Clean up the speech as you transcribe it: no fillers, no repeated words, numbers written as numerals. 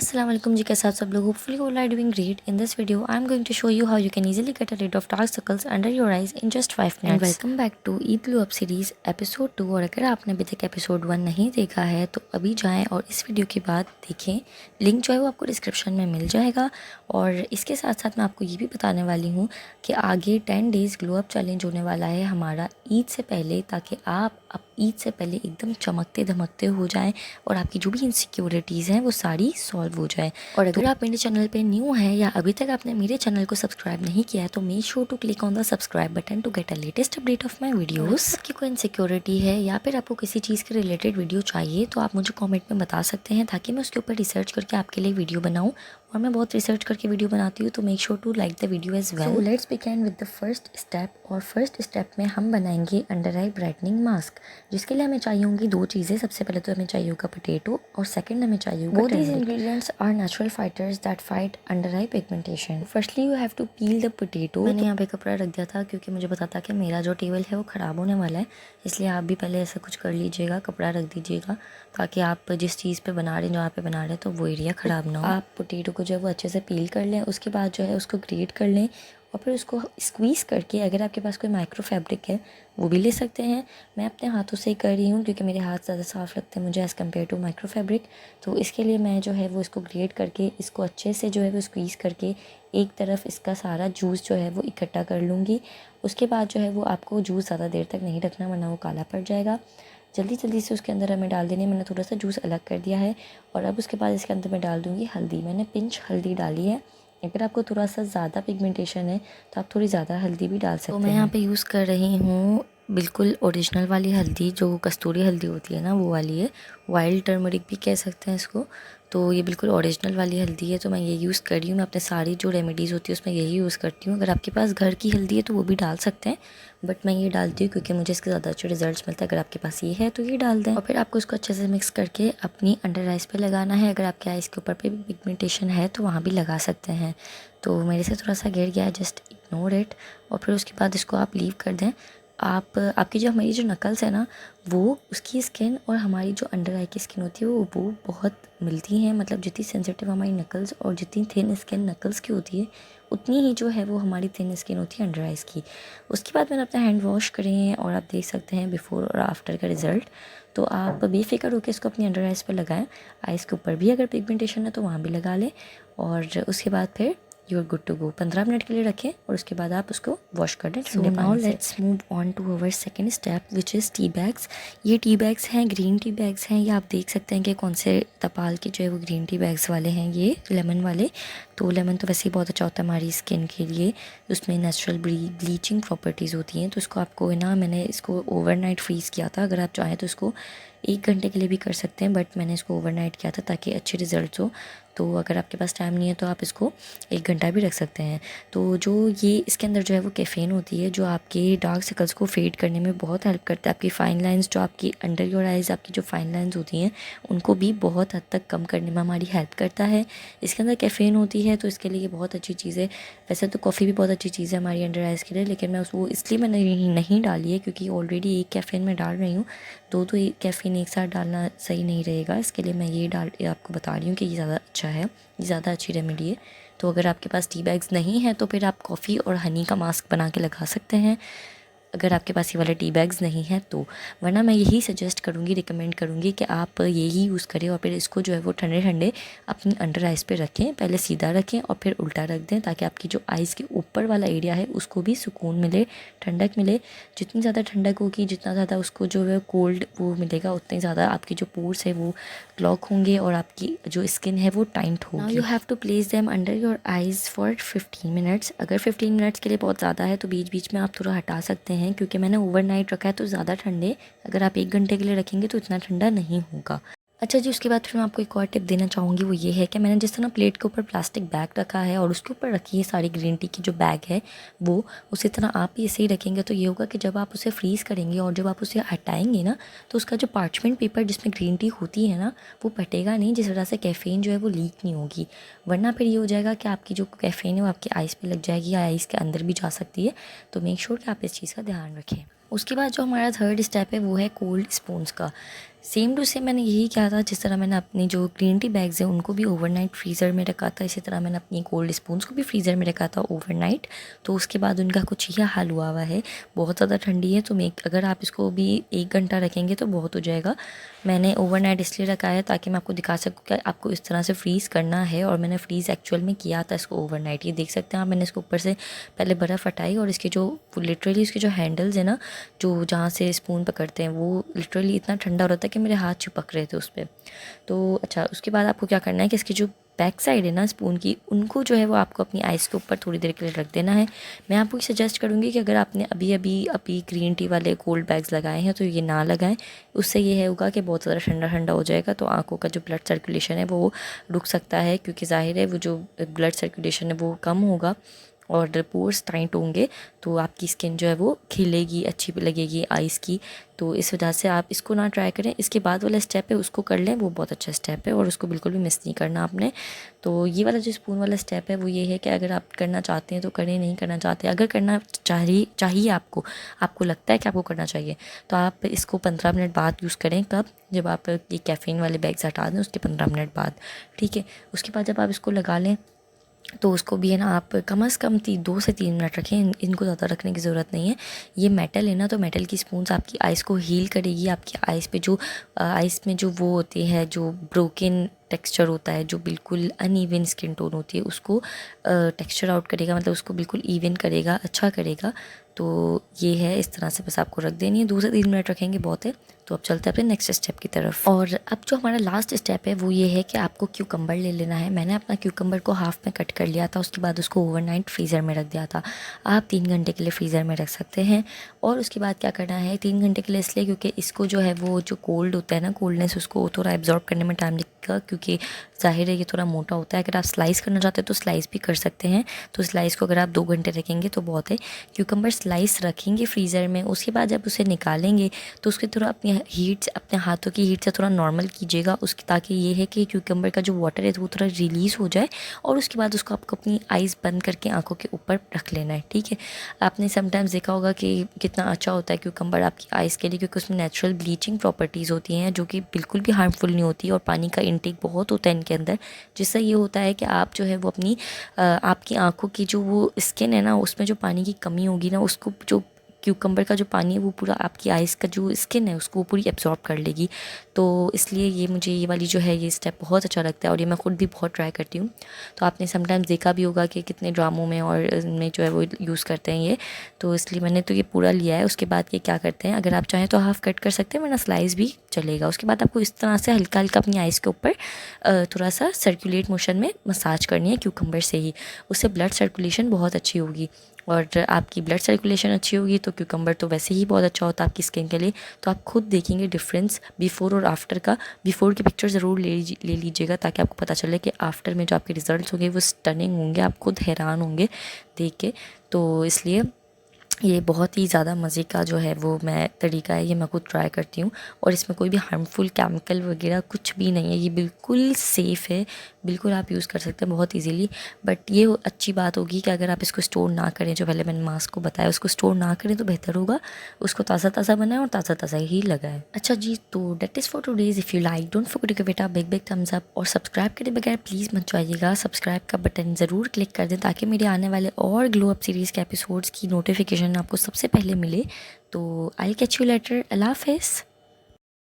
अस्सलाम वालेकुम जी, कैसे आप सब लोग? Hopefully all are doing great. In this video I am going to show you how you can easily get rid of dark circles under your eyes in just 5 minutes. And welcome back to Eid glow up series episode 2. और अगर आपने अभी तक episode 1 नहीं देखा है तो अभी जाएं और इस वीडियो के बाद देखें. लिंक जो है वो आपको डिस्क्रिप्शन में मिल जाएगा. और इसके साथ साथ मैं आपको ये भी बताने वाली हूँ कि आगे 10 डेज़ ग्लो अप चैलेंज होने वाला है हमारा ईद से पहले, ताकि आप ईद से पहले एकदम चमकते धमकते हो जाएं और आपकी जो भी इनसिक्योरिटीज़ हैं वो सारी सॉल्व हो जाए. और अगर आप मेरे चैनल पे न्यू हैं या अभी तक आपने मेरे चैनल को सब्सक्राइब नहीं किया है तो make sure to click on the subscribe button to get a latest update of my videos. आपकी कोई इनसिक्योरिटी है या फिर आपको किसी चीज़ के रिलेटेड वीडियो चाहिए तो आप मुझे कॉमेंट में बता सकते हैं, ताकि मैं उसके ऊपर रिसर्च करके आपके लिए वीडियो बनाऊँ. और मैं बहुत रिसर्च करके वीडियो बनाती हूँ, तो make sure to like the video as well. So let's begin with the first step. और फर्स्ट स्टेप में हम बनाएंगे अंडर आई ब्राइटनिंग मास्क, जिसके लिए हमें चाहिए होंगी दो चीज़ें. सबसे पहले तो हमें चाहिए होगा पोटैटो और सेकंड हमें चाहिए होगा turmeric. Both these ingredients are natural fighters that fight under eye pigmentation. Firstly you have to peel the potato. मैंने यहाँ पे कपड़ा रख दिया था क्योंकि मुझे पता था कि मेरा जो टेबल है वो ख़राब होने वाला है, इसलिए आप भी पहले ऐसा कुछ कर लीजिएगा, कपड़ा रख दीजिएगा, ताकि आप जिस चीज़ पे बना रहे हैं, जहाँ पे बना रहे हैं, तो वो एरिया ख़राब ना हो. आप पोटैटो को जो है वो अच्छे से पील कर लें. उसके बाद जो है उसको ग्रेट कर लें और फिर उसको स्क्वीज़ करके, अगर आपके पास कोई माइक्रो फैब्रिक है वो भी ले सकते हैं. मैं अपने हाथों से ही कर रही हूँ क्योंकि मेरे हाथ ज़्यादा साफ़ लगते हैं मुझे as compare to micro fabric. तो इसके लिए मैं जो है वो इसको ग्रेट करके, इसको अच्छे से जो है वो स्क्वीज़ करके एक तरफ इसका सारा जूस जो है वो इकट्ठा कर लूँगी. उसके बाद जो है वो आपको जूस ज़्यादा देर तक नहीं रखना, वरना वो काला पड़ जाएगा. जल्दी जल्दी से उसके अंदर हमें डाल देनी है. मैंने थोड़ा सा जूस अलग कर दिया है. और अब उसके बाद इसके अंदर मैं डाल दूँगी हल्दी. मैंने पिंच हल्दी डाली है. अगर आपको थोड़ा सा ज़्यादा पिगमेंटेशन है तो आप थोड़ी ज़्यादा हल्दी भी डाल सकते हैं. तो मैं यहाँ पे यूज़ कर रही हूँ बिल्कुल ओरिजिनल वाली हल्दी, जो कस्तूरी हल्दी होती है ना, वो वाली है. वाइल्ड टर्मरिक भी कह सकते हैं इसको. तो ये बिल्कुल ओरिजिनल वाली हल्दी है, तो मैं ये यूज़ कर रही हूँ. मैं अपने सारी जो रेमेडीज़ होती है उसमें यही यूज़ करती हूँ. अगर आपके पास घर की हल्दी है तो वो भी डाल सकते हैं, बट मैं ये डालती हूँ क्योंकि मुझे इसके ज़्यादा अच्छे रिजल्ट्स मिलते हैं. अगर आपके पास ये है तो ये डाल दें. और फिर आपको इसको अच्छे से मिक्स करके अपनी अंडर आइज़ पे लगाना है. अगर आपके आइज़ के ऊपर पे भी पिगमेंटेशन है तो वहाँ भी लगा सकते हैं. तो मेरे से थोड़ा सा गिर गया है, जस्ट इग्नोर इट. और फिर उसके बाद इसको आप लीव कर दें. आपकी जो हमारी जो नकल्स है ना, वो उसकी स्किन और हमारी जो अंडर आई की स्किन होती है वो बहुत मिलती हैं. मतलब जितनी सेंसिटिव हमारी नकल्स और जितनी थिन स्किन नकल्स की होती है, उतनी ही जो है वो हमारी थिन स्किन होती है अंडर आइज़ की. उसके बाद मैंने अपना हैंड वॉश करे हैं और आप देख सकते हैं बिफ़ोर और आफ्टर का रिज़ल्ट. तो आप बेफिक्र होकर इसको अपनी अंडर आइज़ पर लगाएं. आइज़ के ऊपर भी अगर पिगमेंटेशन है तो वहाँ भी लगा लें. और उसके बाद फिर you are good to go. 15 minute के लिए रखें और उसके बाद आप उसको वॉश कर दें ठंडे पानी से. Now let's move on to our second step, which is tea bags. ये टी बैग्स हैं, ग्रीन टी बैग्स हैं. ये आप देख सकते हैं कि कौन से तपाल के जो है वो ग्रीन टी बैग्स वाले हैं, ये लेमन वाले. तो लेमन तो वैसे ही बहुत अच्छा होता है हमारी स्किन के लिए, उसमें नेचुरल ब्लीचिंग प्रॉपर्टीज़ होती हैं. तो इसको आपको है ना, मैंने इसको ओवरनाइट फ्रीज़ किया था. अगर आप चाहें तो इसको 1 घंटे के लिए भी कर सकते हैं, बट मैंने इसको ओवरनाइट किया था ताकि अच्छे रिजल्ट्स हो. तो अगर आपके पास टाइम नहीं है तो आप इसको 1 घंटा भी रख सकते हैं. तो जो ये इसके अंदर जो है वो कैफ़ीन होती है, जो आपके डार्क सर्कल्स को फेड करने में बहुत हेल्प करता है. आपकी फ़ाइन लाइंस, जो आपकी अंडर योर आइज़ आपकी जो फ़ाइन लाइंस होती हैं, उनको भी बहुत हद तक कम करने में हमारी हेल्प करता है. इसके अंदर कैफ़ीन होती है, तो इसके लिए ये बहुत अच्छी चीज़ है. वैसे तो कॉफ़ी भी बहुत अच्छी चीज़ है हमारी अंडर आइज़ के लिए, लेकिन मैं उसको इसलिए मैंने नहीं डाली है क्योंकि ऑलरेडी एक कैफ़ीन मैं डाल रही हूँ. दो तो कैफ़ीन एक साथ डालना सही नहीं रहेगा. इसके लिए मैं ये आपको बता रही हूँ कि ये ज़्यादा अच्छा है, ये ज़्यादा अच्छी रेमेडी है. तो अगर आपके पास टी बैग्स नहीं है तो फिर आप कॉफ़ी और हनी का मास्क बना के लगा सकते हैं, अगर आपके पास ये वाले टी बैग्स नहीं हैं तो. वरना मैं यही सजेस्ट करूँगी, रिकमेंड करूँगी कि आप यही यूज़ करें और फिर इसको जो है वो ठंडे ठंडे अपनी अंडर आइज़ पे रखें. पहले सीधा रखें और फिर उल्टा रख दें, ताकि आपकी जो आइज़ के ऊपर वाला एरिया है उसको भी सुकून मिले, ठंडक मिले. जितनी ज़्यादा ठंडक होगी, जितना ज़्यादा उसको जो है कोल्ड वो मिलेगा, उतनी ज़्यादा आपकी जो पोर्स है वो क्लॉग होंगे और आपकी जो स्किन है वो टाइट होगी. Now you have to place them under your eyes for 15 minutes. अगर 15 मिनट्स के लिए बहुत ज़्यादा है तो बीच बीच में आप थोड़ा हटा सकते हैं, क्योंकि मैंने ओवरनाइट रखा है तो ज़्यादा ठंडे. अगर आप 1 घंटे के लिए रखेंगे तो इतना ठंडा नहीं होगा. अच्छा जी, उसके बाद फिर मैं आपको एक और टिप देना चाहूँगी. वो ये है कि मैंने जिस तरह प्लेट के ऊपर प्लास्टिक बैग रखा है और उसके ऊपर रखी है सारी ग्रीन टी की जो बैग है, वो उसी तरह आप भी ऐसे ही रखेंगे. तो ये होगा कि जब आप उसे फ्रीज़ करेंगे और जब आप उसे हटाएंगे ना, तो उसका जो पार्चमेंट पेपर जिसमें ग्रीन टी होती है ना, वो फटेगा नहीं, जिस वजह से कैफ़ीन जो है वो लीक नहीं होगी. वरना फिर ये हो जाएगा कि आपकी जो कैफ़ीन है वो आपकी आइज़ पे लग जाएगी या आइज़ के अंदर भी जा सकती है. तो मेक श्योर कि आप इस चीज़ का ध्यान रखें. उसके बाद जो हमारा थर्ड स्टेप है वो है कोल्ड स्पून्स का. सेम टू सेम मैंने यही किया था। जिस तरह मैंने अपनी जो ग्रीन टी बैग्स हैं उनको भी ओवरनाइट फ्रीज़र में रखा था, इसी तरह मैंने अपनी कोल्ड स्पून्स को भी फ्रीज़र में रखा था ओवरनाइट। तो उसके बाद उनका कुछ यह हाल हुआ है। बहुत ज़्यादा ठंडी है तो अगर आप इसको भी 1 घंटा रखेंगे तो बहुत हो जाएगा। मैंने ओवरनाइट इसलिए रखा है ताकि मैं आपको दिखा सकूँ कि आपको इस तरह से फ्रीज़ करना है, और मैंने फ्रीज़ एक्चुअल में किया था इसको ओवरनाइट। ये देख सकते हैं आप, मैंने इसको ऊपर से पहले बर्फ़ हटाई और इसके जो लिटरली इसके जो हैंडल्स हैं ना, जो जहाँ से स्पून पकड़ते हैं, वो लिटरली इतना ठंडा हो रहा था कि मेरे हाथ चिपक रहे थे उस पर। तो अच्छा, उसके बाद आपको क्या करना है कि इसकी जो बैक साइड है ना स्पून की, उनको जो है वो आपको अपनी आइस के ऊपर थोड़ी देर के लिए रख देना है। मैं आपको सजेस्ट करूँगी कि अगर आपने अभी ग्रीन टी वाले कोल्ड बैग्स लगाए हैं तो ये ना लगाएं। उससे ये है होगा कि बहुत ज़्यादा ठंडा ठंडा हो जाएगा, तो आंखों का जो ब्लड सर्कुलेशन है वो रुक सकता है, क्योंकि ज़ाहिर है वो जो ब्लड सर्कुलेशन है वो कम होगा और पोर्स टाइट होंगे, तो आपकी स्किन जो है वो खिलेगी, अच्छी लगेगी आइस की। तो इस वजह से आप इसको ना ट्राई करें। इसके बाद वाला स्टेप है उसको कर लें, वो बहुत अच्छा स्टेप है और उसको बिल्कुल भी मिस नहीं करना आपने। तो ये वाला जो स्पून वाला स्टेप है वो ये है कि अगर आप करना चाहते हैं तो करें, नहीं करना चाहते, अगर करना चाहिए आपको लगता है कि आपको करना चाहिए, तो आप इसको 15 मिनट बाद यूज़ करें। कब? जब आप ये कैफ़ीन वाले बैग्स हटा दें उसके 15 मिनट बाद, ठीक है। उसके बाद जब आप इसको लगा लें तो उसको भी है ना आप कम से कम 2 से 3 मिनट रखें। इनको ज़्यादा रखने की ज़रूरत नहीं है। ये मेटल है ना, तो मेटल की स्पून्स आपकी आइस को हील करेगी। आपकी आइस पे जो आइस में जो वो होती है, जो ब्रोकन टेक्सचर होता है, जो बिल्कुल अनइवन स्किन टोन होती है, उसको टेक्सचर आउट करेगा, मतलब उसको बिल्कुल इवन करेगा, अच्छा करेगा। तो ये है, इस तरह से बस आपको रख देनी है। 2 से 3 मिनट रखेंगे बहुत है। तो अब चलते हैं अपने नेक्स्ट स्टेप की तरफ। और अब जो हमारा लास्ट स्टेप है वो ये है कि आपको क्यूकम्बर ले लेना है। मैंने अपना क्यूकम्बर को हाफ में कट कर लिया था, उसके बाद उसको ओवरनाइट फ्रीज़र में रख दिया था। आप 3 घंटे के लिए फ्रीज़र में रख सकते हैं। और उसके बाद क्या करना है, 3 घंटे के लिए इसलिए क्योंकि इसको जो है वो जो कोल्ड होता है ना, कोल्डनेस, उसको थोड़ा एब्जॉर्ब करने में टाइम लगेगा, क्योंकि ज़ाहिर है ये थोड़ा मोटा होता है। अगर आप स्लाइस करना चाहते हैं तो स्लाइस भी कर सकते हैं। तो स्लाइस को अगर आप 2 घंटे रखेंगे तो बहुत है। क्यूकम्बर स्लाइस रखेंगे फ्रीज़र में, उसके बाद जब उसे निकालेंगे तो उसके थोड़ा अपनी हीट, अपने हाथों की हीट से थोड़ा नॉर्मल कीजिएगा उसकी, ताकि ये है कि क्यूकम्बर का जो वाटर है वो थोड़ा रिलीज़ हो जाए। और उसके बाद उसको आपको अपनी आइज़ बंद करके आंखों के ऊपर रख लेना है, ठीक है। आपने समटाइम्स देखा होगा कि कितना अच्छा होता है क्यूकम्बर आपकी आइज़ के लिए, क्योंकि उसमें नेचुरल ब्लीचिंग प्रॉपर्टीज़ होती हैं जो कि बिल्कुल भी हार्मफुल नहीं होती, और पानी का इंटेक बहुत होता है इनके अंदर, जिससे ये होता है कि आप जो है वो अपनी आपकी आंखों की जो वो स्किन है ना, उसमें जो पानी की कमी होगी ना, उसको जो क्यूकम्बर का जो पानी है वो पूरा आपकी आइज़ का जो स्किन है उसको पूरी एब्जॉर्ब कर लेगी। तो इसलिए ये मुझे ये वाली जो है ये स्टेप बहुत अच्छा लगता है, और ये मैं खुद भी बहुत ट्राई करती हूँ। तो आपने समटाइम्स देखा भी होगा कि कितने ड्रामों में और इनमें जो है वो यूज़ करते हैं ये। तो इसलिए मैंने तो ये पूरा लिया है। उसके बाद ये क्या करते हैं, अगर आप चाहें तो हाफ़ कट कर सकते हैं, वरना स्लाइस भी चलेगा। उसके बाद आपको इस तरह से हल्का हल्का अपनी आइज़ के ऊपर थोड़ा सा सर्कुलेट मोशन में मसाज करनी है क्यूकम्बर से ही। उससे ब्लड सर्कुलेशन बहुत अच्छी होगी, और आपकी ब्लड सर्कुलेशन अच्छी होगी तो क्यूकम्बर तो वैसे ही बहुत अच्छा होता है आपकी स्किन के लिए। तो आप खुद देखेंगे डिफरेंस बिफ़ोर और आफ्टर का। बिफ़ोर की पिक्चर ज़रूर ले लीजिएगा, ताकि आपको पता चले कि आफ्टर में जो आपके रिज़ल्ट होंगे वो स्टनिंग होंगे, आप खुद हैरान होंगे देख के। तो इसलिए ये बहुत ही ज़्यादा मज़े का जो है वो तरीका है, ये मैं खुद ट्राई करती हूँ। और इसमें कोई भी हार्मफुल केमिकल वगैरह कुछ भी नहीं है, ये बिल्कुल सेफ़ है, बिल्कुल आप यूज़ कर सकते हैं बहुत इजीली। बट ये अच्छी बात होगी कि अगर आप इसको स्टोर ना करें, जो पहले मैंने मास्क को बताया उसको स्टोर ना करें तो बेहतर होगा। उसको ताज़ा ताज़ा बनाएं और ताज़ा ताज़ा ही लगाएं। अच्छा जी, तो that is for today's. If you like don't forget to give it a big big thumbs up, और सब्सक्राइब करे बगैर प्लीज़ मत जाइएगा। सब्सक्राइब का बटन ज़रूर क्लिक कर दें ताकि मेरे आने वाले और ग्लो अप सीरीज़ के एपिसोड्स की नोटिफिकेशन आपको सबसे पहले मिले। तो आई कैच यू लेटर। अल्लाह हाफ़िज़।